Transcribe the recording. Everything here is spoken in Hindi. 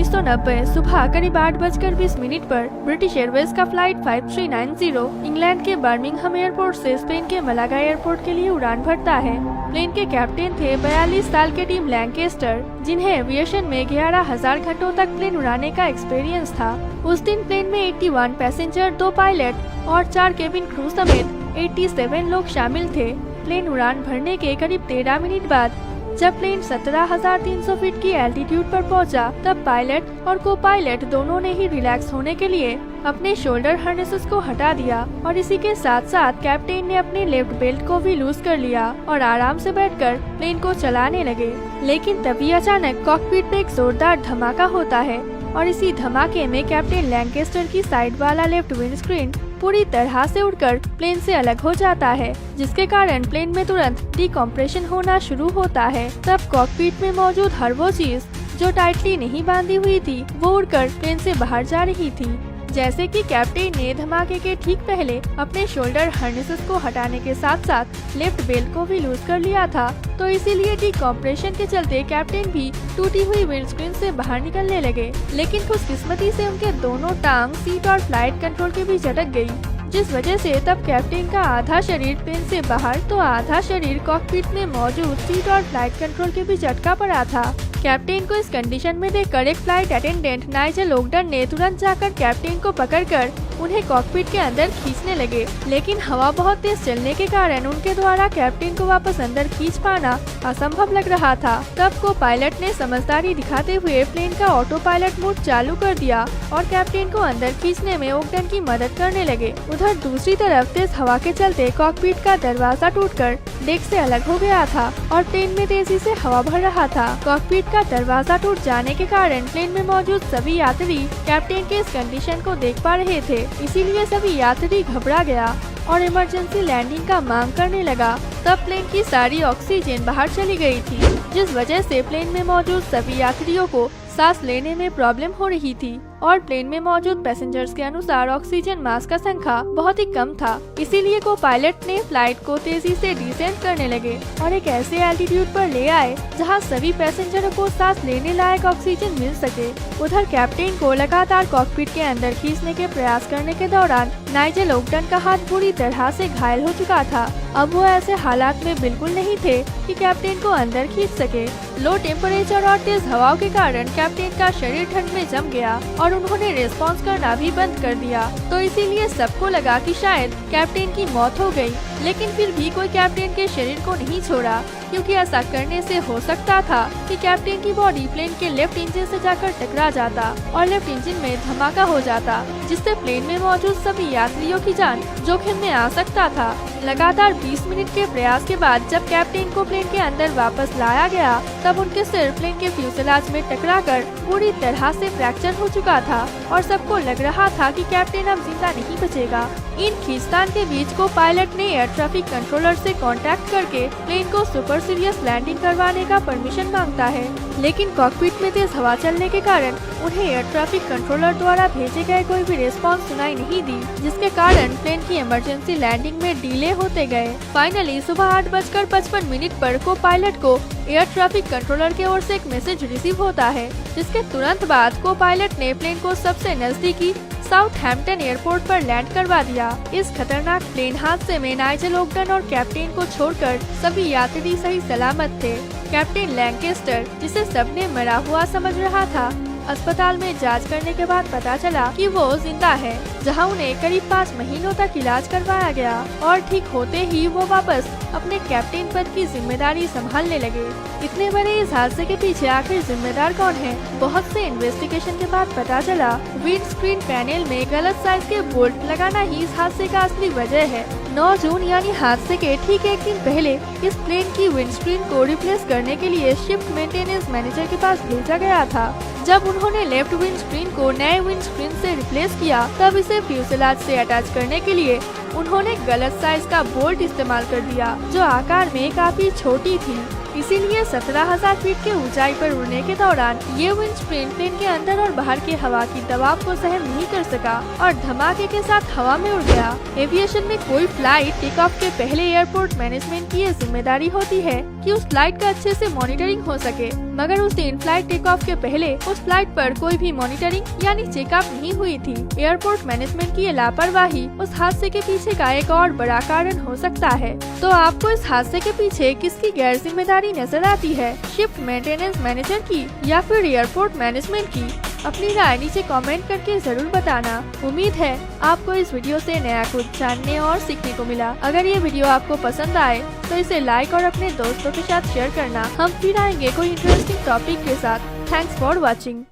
1990 सुबह करीब 8:20 पर ब्रिटिश एयरवेज का फ्लाइट 5390 इंग्लैंड के बर्मिंघम एयरपोर्ट से स्पेन के मलागा एयरपोर्ट के लिए उड़ान भरता है। प्लेन के कैप्टन थे 42 साल के टिम लैंकेस्टर, जिन्हें एविएशन में 11,000 घंटों तक प्लेन उड़ाने का एक्सपीरियंस था। उस दिन प्लेन में 81 पैसेंजर, 2 पायलट और 4 केबिन क्रू समेत 87 लोग शामिल थे। प्लेन उड़ान भरने के करीब 13 मिनट बाद जब प्लेन 17,300 फीट की एल्टीट्यूड पर पहुंचा, तब पायलट और को पायलट दोनों ने ही रिलैक्स होने के लिए अपने शोल्डर हार्नेसेस को हटा दिया और इसी के साथ साथ कैप्टन ने अपने लेफ्ट बेल्ट को भी लूज कर लिया और आराम से बैठकर प्लेन को चलाने लगे। लेकिन तभी अचानक कॉकपिट पे एक जोरदार धमाका होता है और इसी धमाके में कैप्टन लैंकेस्टर की साइड वाला लेफ्ट विंडस्क्रीन पूरी तरह से उड़कर प्लेन से अलग हो जाता है, जिसके कारण प्लेन में तुरंत डिकम्प्रेशन होना शुरू होता है। तब कॉकपिट में मौजूद हर वो चीज जो टाइटली नहीं बांधी हुई थी वो उड़कर प्लेन से बाहर जा रही थी। जैसे कि कैप्टन ने धमाके के ठीक पहले अपने शोल्डर हार्नेसेस को हटाने के साथ साथ लेफ्ट बेल्ट को भी लूज कर लिया था, तो इसीलिए डिकम्प्रेशन के चलते कैप्टन भी टूटी हुई विंडस्क्रीन से बाहर निकलने लगे। लेकिन खुशकिस्मती से उनके दोनों टांग, सीट और फ्लाइट कंट्रोल के बीच अटक गई, जिस वजह से तब कैप्टन का आधा शरीर प्लेन से बाहर तो आधा शरीर कॉकपिट में मौजूद सीट और फ्लाइट कंट्रोल के बीच अटका पड़ा था। कैप्टन को इस कंडीशन में देखकर एक फ्लाइट अटेंडेंट नाइजेल ओगडन ने तुरंत जाकर कैप्टन को पकड़कर उन्हें कॉकपिट के अंदर खींचने लगे, लेकिन हवा बहुत तेज चलने के कारण उनके द्वारा कैप्टन को वापस अंदर खींच पाना असंभव लग रहा था। तब को पायलट ने समझदारी दिखाते हुए प्लेन का ऑटो पायलट मोड चालू कर दिया और कैप्टन को अंदर खींचने में ओगडन की मदद करने लगे। उधर दूसरी तरफ तेज हवा के चलते कॉकपिट का दरवाजा टूटकर डेक से अलग हो गया था और प्लेन में तेजी से हवा भर रहा था। कॉकपिट का दरवाजा टूट जाने के कारण प्लेन में मौजूद सभी यात्री कैप्टन के इस कंडीशन को देख पा रहे थे, इसीलिए सभी यात्री घबरा गया और इमरजेंसी लैंडिंग का मांग करने लगा। तब प्लेन की सारी ऑक्सीजन बाहर चली गई थी, जिस वजह से प्लेन में मौजूद सभी यात्रियों को सांस लेने में प्रॉब्लम हो रही थी और प्लेन में मौजूद पैसेंजर्स के अनुसार ऑक्सीजन मास का संख्या बहुत ही कम था। इसीलिए को पायलट ने फ्लाइट को तेजी से डिसेंड करने लगे और एक ऐसे एल्टीट्यूड पर ले आए जहां सभी पैसेंजरों को सांस लेने लायक ऑक्सीजन मिल सके। उधर कैप्टन को लगातार कॉकपिट के अंदर खींचने के प्रयास करने के दौरान नाइजेल ओगडन का हाथ बुरी तरह से घायल हो चुका था। अब वो ऐसे हालात में बिल्कुल नहीं थे कि कैप्टन को अंदर खींच सके। लो टेम्परेचर और तेज हवाओं के कारण कैप्टन का शरीर ठंड में जम गया और उन्होंने रिस्पॉन्स करना भी बंद कर दिया, तो इसीलिए सबको लगा कि शायद कैप्टन की मौत हो गई। लेकिन फिर भी कोई कैप्टन के शरीर को नहीं छोड़ा, क्योंकि ऐसा करने से हो सकता था कि कैप्टन की बॉडी प्लेन के लेफ्ट इंजन से जाकर टकरा जाता और लेफ्ट इंजन में धमाका हो जाता, जिससे प्लेन में मौजूद सभी यात्रियों की जान जोखिम में आ सकता था। लगातार 20 मिनट के प्रयास के बाद जब कैप्टन को प्लेन के अंदर वापस लाया गया, तब उनके सिर प्लेन के फ्यूसेलाज में टकराकर पूरी तरह से फ्रैक्चर हो चुका था और सबको लग रहा था कि कैप्टन अब जिंदा नहीं बचेगा। इन खींचतान के बीच को पायलट ने एयर ट्रैफिक कंट्रोलर से कांटेक्ट करके प्लेन को सुपर सीरियस लैंडिंग करवाने का परमिशन मांगता है, लेकिन कॉकपिट में तेज हवा चलने के कारण उन्हें एयर ट्रैफिक कंट्रोलर द्वारा भेजे गए कोई भी रिस्पांस सुनाई नहीं दी, जिसके कारण प्लेन की इमरजेंसी लैंडिंग में डिले होते गए। फाइनली सुबह 8:55 पर को पायलट को एयर ट्रैफिक कंट्रोलर की ओर से एक मैसेज रिसीव होता है, जिसके तुरंत बाद को पायलट ने प्लेन को सबसे नजदीकी साउथहैम्पटन एयरपोर्ट पर लैंड करवा दिया। इस खतरनाक प्लेन हादसे में नाइजेल ओगडन और कैप्टन को छोड़कर सभी यात्री सही सलामत थे। कैप्टन लैंकेस्टर, जिसे सबने मरा हुआ समझ रहा था, अस्पताल में जांच करने के बाद पता चला कि वो जिंदा है, जहां उन्हें करीब 5 महीनों तक इलाज करवाया गया और ठीक होते ही वो वापस अपने कैप्टन पद की जिम्मेदारी संभालने लगे। इतने बड़े इस हादसे के पीछे आखिर जिम्मेदार कौन है? बहुत से इन्वेस्टिगेशन के बाद पता चला विंड स्क्रीन पैनल में गलत साइज के बोल्ट लगाना ही इस हादसे का असली वजह है। 9 जून यानी हादसे के ठीक एक दिन पहले इस प्लेन की विंडस्क्रीन को रिप्लेस करने के लिए शिफ्ट मेंटेनेंस मैनेजर के पास भेजा गया था। जब उन्होंने लेफ्ट विंडस्क्रीन को नए विंडस्क्रीन से रिप्लेस किया, तब इसे फ्यूसेलाज से अटैच करने के लिए उन्होंने गलत साइज का बोल्ट इस्तेमाल कर दिया, जो आकार में काफी छोटी थी। इसीलिए 17,000 फीट के ऊंचाई पर उड़ने के दौरान ये विंडस्क्रीन प्लेन के अंदर और बाहर के हवा की दबाव को सहन नहीं कर सका और धमाके के साथ हवा में उड़ गया। एविएशन में कोई फ्लाइट टेक ऑफ के पहले एयरपोर्ट मैनेजमेंट की ये जिम्मेदारी होती है कि उस फ्लाइट का अच्छे से मॉनिटरिंग हो सके। मगर उस दिन फ्लाइट टेक ऑफ के पहले उस फ्लाइट पर कोई भी मॉनिटरिंग यानी चेकअप नहीं हुई थी। एयरपोर्ट मैनेजमेंट की ये लापरवाही उस हादसे के पीछे का एक और बड़ा कारण हो सकता है। तो आपको इस हादसे के पीछे किसकी गैर जिम्मेदारी नजर आती है, शिफ्ट मेंटेनेंस मैनेजर की या फिर एयरपोर्ट मैनेजमेंट की? अपनी राय नीचे कमेंट करके जरूर बताना। उम्मीद है आपको इस वीडियो से नया कुछ जानने और सीखने को मिला। अगर ये वीडियो आपको पसंद आए तो इसे लाइक और अपने दोस्तों के साथ शेयर करना। हम फिर आएंगे कोई इंटरेस्टिंग टॉपिक के साथ। Thanks for watching.